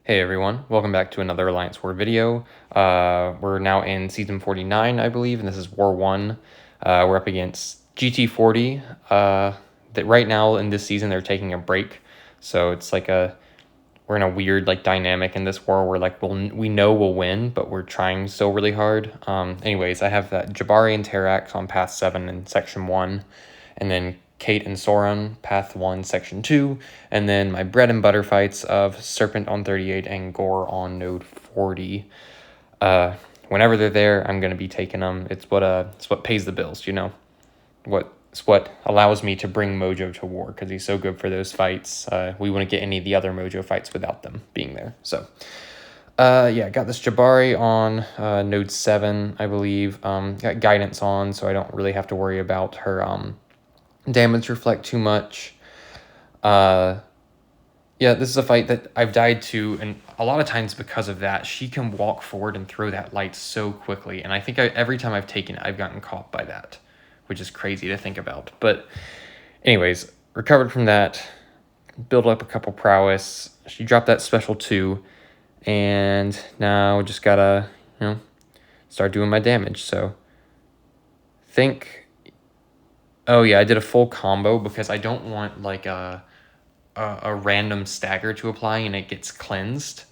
Hey everyone, welcome back to another Alliance War video. We're now in Season 49, I believe, and this is War 1. We're up against GT40. That right now in this season they're taking a break, so it's like we're in a weird dynamic in this war where we know we'll win, but we're trying still really hard. Anyways, I have that Jabari and Terrax on Path 7 in Section 1, and then Kate and Sauron, Path 1, Section 2, and then my bread and butter fights of Serpent on 38 and Gorr on Node 40. Whenever they're there, I'm going to be taking them. It's what pays the bills, you know? It's what allows me to bring Mojo to war, because he's so good for those fights. We wouldn't get any of the other Mojo fights without them being there. So, yeah, got this Jabari on Node 7, I believe. Got Guidance on, so I don't really have to worry about her damage reflect too much. Yeah, this is a fight that I've died to, and a lot of times because of that, she can walk forward and throw that light so quickly, and I think every time I've taken it, I've gotten caught by that, which is crazy to think about. But anyways, recovered from that, built up a couple prowess. She dropped that special 2, and now just gotta, start doing my damage. So oh yeah, I did a full combo because I don't want like a random stagger to apply and it gets cleansed.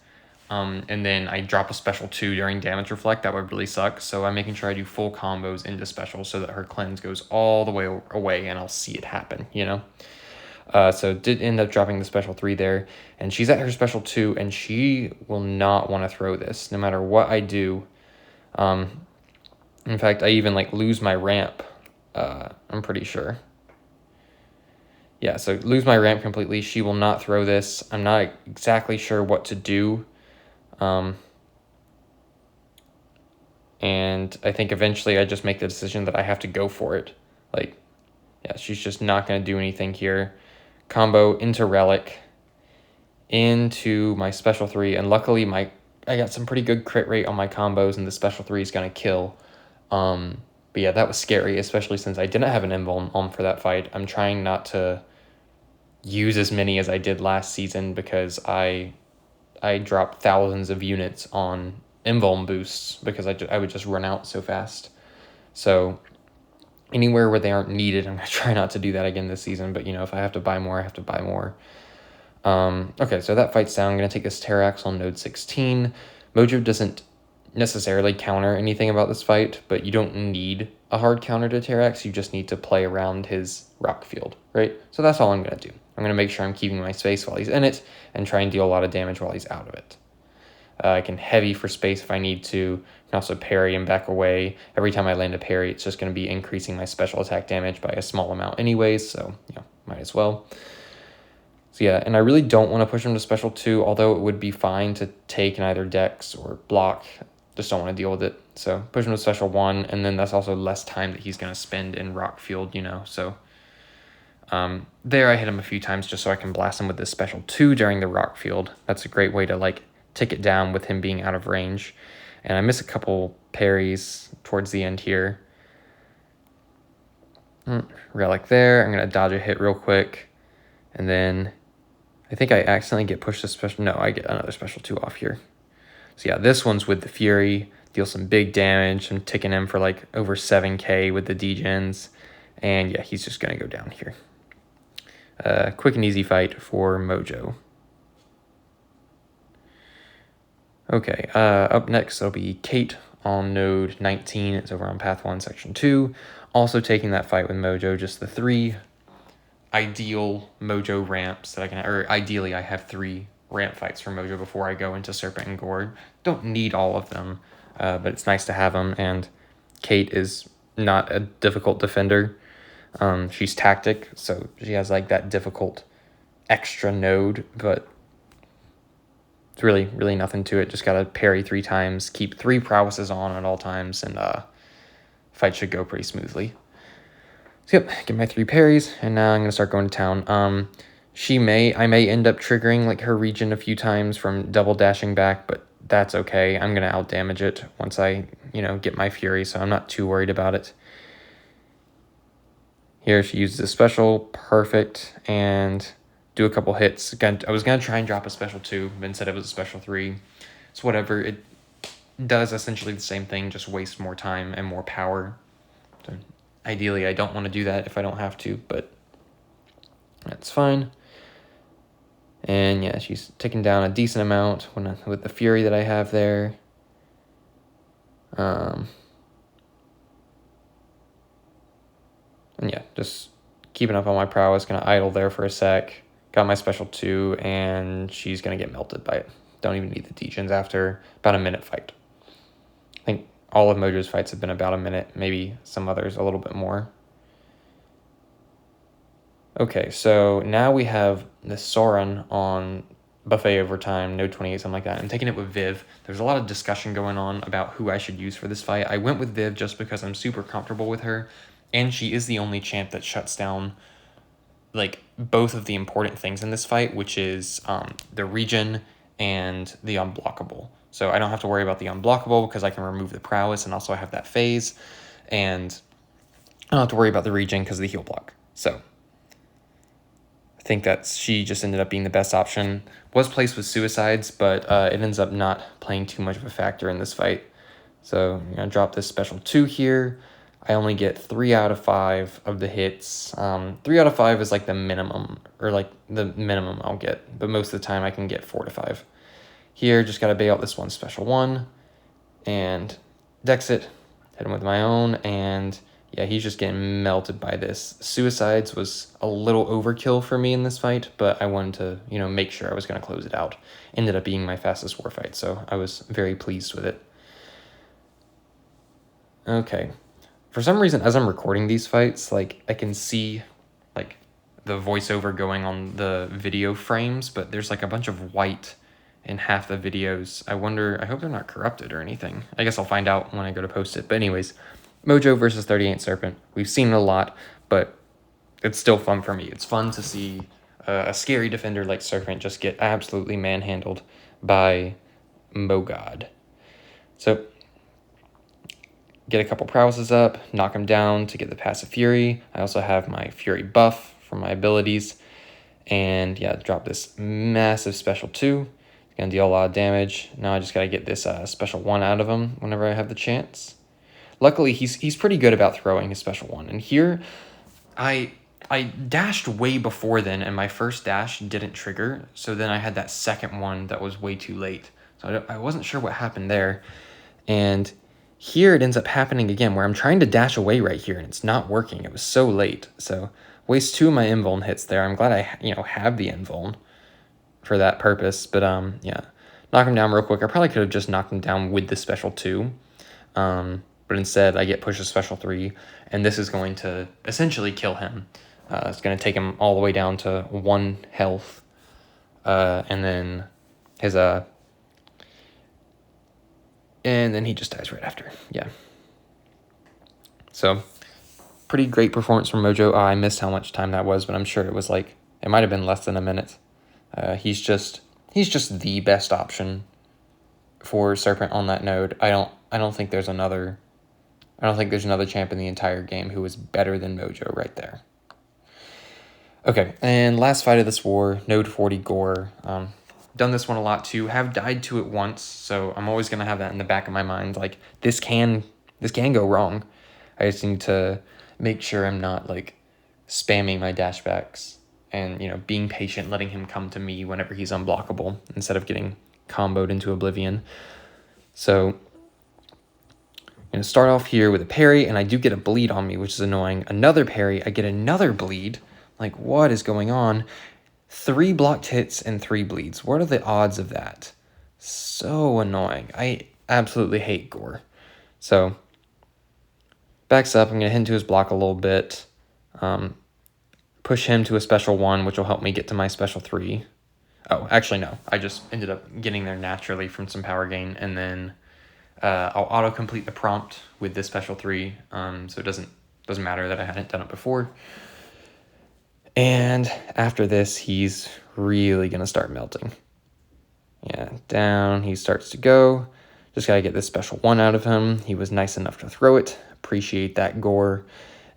And then I drop a special 2 during damage reflect. That would really suck. So I'm making sure I do full combos into special so that her cleanse goes all the way away and I'll see it happen, you know? So did end up dropping the special 3 there, and she's at her special 2, and she will not want to throw this no matter what I do. In fact, I even lose my ramp. I'm pretty sure. Yeah, so lose my ramp completely. She will not throw this. I'm not exactly sure what to do. And I think eventually I just make the decision that I have to go for it. Yeah, she's just not going to do anything here. Combo into Relic, into my special 3, and luckily I got some pretty good crit rate on my combos, and the special 3 is going to kill. But yeah, that was scary, especially since I didn't have an invuln on for that fight. I'm trying not to use as many as I did last season because I dropped thousands of units on invuln boosts because I would just run out so fast. So anywhere where they aren't needed, I'm going to try not to do that again this season. But, if I have to buy more, I have to buy more. Okay, so that fight's down. I'm going to take this Terrax on Node 16. Mojo doesn't necessarily counter anything about this fight, but you don't need a hard counter to Terrax. You just need to play around his rock field, right? So that's all I'm going to do. I'm going to make sure I'm keeping my space while he's in it and try and deal a lot of damage while he's out of it. I can heavy for space if I need to. I can also parry and back away. Every time I land a parry, it's just going to be increasing my special attack damage by a small amount anyways, so might as well. So yeah, and I really don't want to push him to special 2, although it would be fine to take in either dex or block. Just don't want to deal with it. So push him to special 1, and then that's also less time that he's going to spend in rock field, so there I hit him a few times just so I can blast him with this special 2 during the rock field. That's a great way to tick it down with him being out of range. And I miss a couple parries towards the end here. Relic there. I'm going to dodge a hit real quick. And then I think I accidentally get pushed to special. No, I get another special 2 off here. So yeah, this one's with the Fury. Deal some big damage. I'm ticking him for over 7k with the degens. And yeah, he's just going to go down here. Quick and easy fight for Mojo. Okay, up next it'll be Kate on Node 19. It's over on Path 1, Section 2. Also taking that fight with Mojo, just the 3 ideal Mojo ramps that I can, or ideally I have 3 ramp fights for Mojo before I go into Serpent and Gorr. Don't need all of them, but it's nice to have them, and Kate is not a difficult defender. She's tactic, so she has that difficult extra node, but it's really, really nothing to it. Just gotta parry 3 times, keep 3 prowesses on at all times, and fight should go pretty smoothly. So yep, get my 3 parries, and now I'm gonna start going to town. I may end up triggering her regen a few times from double dashing back, but that's okay. I'm gonna out damage it once I get my fury, so I'm not too worried about it. Here she uses a special, perfect, and do a couple hits. Again, I was going to try and drop a special 2, but instead it was a special 3. It's whatever. It does essentially the same thing, just waste more time and more power. So ideally, I don't want to do that if I don't have to, but that's fine. And yeah, she's taking down a decent amount with the Fury that I have there. And yeah, just keeping up on my prowess. Going to idle there for a sec. Got my special 2, and she's going to get melted by it. Don't even need the degens after about a minute fight. I think all of Mojo's fights have been about a minute, maybe some others a little bit more. Okay, so now we have the Sauron on buffet overtime, node 28, something like that. I'm taking it with Viv. There's a lot of discussion going on about who I should use for this fight. I went with Viv just because I'm super comfortable with her, and she is the only champ that shuts down like both of the important things in this fight, which is the regen and the unblockable. So I don't have to worry about the unblockable because I can remove the prowess, and also I have that phase, and I don't have to worry about the regen because of the heal block. So I think that she just ended up being the best option. Was placed with suicides, but it ends up not playing too much of a factor in this fight. So I'm going to drop this special 2 here. I only get 3 out of 5 of the hits. 3 out of 5 is like the minimum, or like the minimum I'll get. But most of the time I can get 4 to 5. Here, just got to bail out this one special 1. And dex it. Hit him with my own. And yeah, he's just getting melted by this. Suicides was a little overkill for me in this fight, but I wanted to, make sure I was going to close it out. Ended up being my fastest war fight, so I was very pleased with it. Okay. For some reason, as I'm recording these fights, like, I can see, like, the voiceover going on the video frames, but there's, like, a bunch of white in half the videos. I hope they're not corrupted or anything. I guess I'll find out when I go to post it. But anyways, Mojo versus 38 Serpent. We've seen it a lot, but it's still fun for me. It's fun to see a scary defender like Serpent just get absolutely manhandled by Mogod. So get a couple prowesses up, knock him down to get the passive Fury. I also have my Fury buff for my abilities. And yeah, drop this massive special 2. It's going to deal a lot of damage. Now I just got to get this special 1 out of him whenever I have the chance. Luckily, he's pretty good about throwing his special 1. And here, I dashed way before then, and my first dash didn't trigger. So then I had that second one that was way too late. So I wasn't sure what happened there. And here it ends up happening again, where I'm trying to dash away right here, and it's not working. It was so late. So waste 2 of my invuln hits there. I'm glad I have the invuln for that purpose. But yeah, knock him down real quick. I probably could have just knocked him down with the special 2. But instead, I get pushed a special 3, and this is going to essentially kill him. It's going to take him all the way down to 1 health, and then his and then he just dies right after. Yeah. So, pretty great performance from Mojo. I missed how much time that was, but I'm sure it was like, it might have been less than a minute. He's just the best option for Serpent on that node. I don't think there's another champ in the entire game who is better than Mojo right there. Okay, and last fight of this war, node 40 Gorr. Done this one a lot too. Have died to it once, so I'm always gonna have that in the back of my mind. Like, this can go wrong. I just need to make sure I'm not like spamming my dashbacks and being patient, letting him come to me whenever he's unblockable instead of getting comboed into oblivion. So I'm gonna start off here with a parry, and I do get a bleed on me, which is annoying. Another parry, I get another bleed. Like, what is going on? 3 blocked hits and 3 bleeds. What are the odds of that? So annoying. I absolutely hate Gorr. So, backs up. I'm going to hit into his block a little bit. Push him to a special 1, which will help me get to my special 3. Oh, actually, no. I just ended up getting there naturally from some power gain. And then I'll auto-complete the prompt with this special 3. So it doesn't matter that I hadn't done it before. And after this, he's really going to start melting. Yeah, down he starts to go. Just got to get this special 1 out of him. He was nice enough to throw it. Appreciate that, Gorr.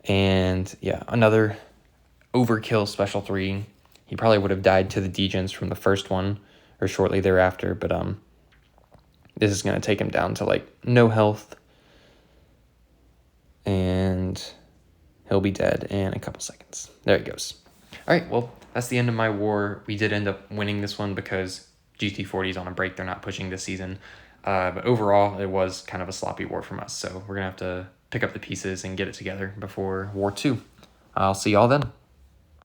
And yeah, another overkill special 3. He probably would have died to the degens from the first one or shortly thereafter, but this is going to take him down to like no health, and he'll be dead in a couple seconds. There he goes. All right, well, that's the end of my war. We did end up winning this one because GT40 is on a break. They're not pushing this season. But overall, it was kind of a sloppy war from us. So we're going to have to pick up the pieces and get it together before War 2. I'll see y'all then.